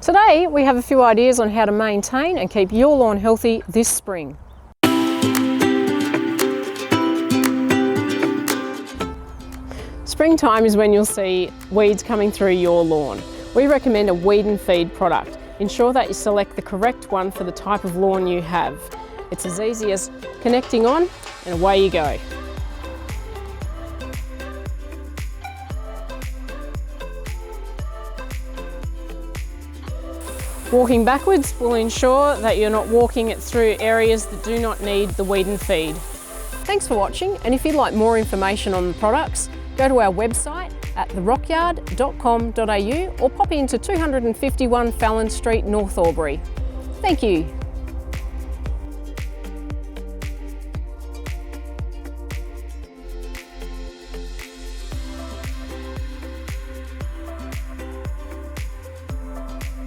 Today we have a few ideas on how to maintain and keep your lawn healthy this spring. Springtime is when you'll see weeds coming through your lawn. We recommend a weed and feed product. Ensure that you select the correct one for the type of lawn you have. It's as easy as connecting on and away you go. Walking backwards will ensure that you're not walking it through areas that do not need the weed and feed. Thanks for watching, and if you'd like more information on the products, go to our website at therockyard.com.au or pop into 251 Fallon Street, North Albury. Thank you.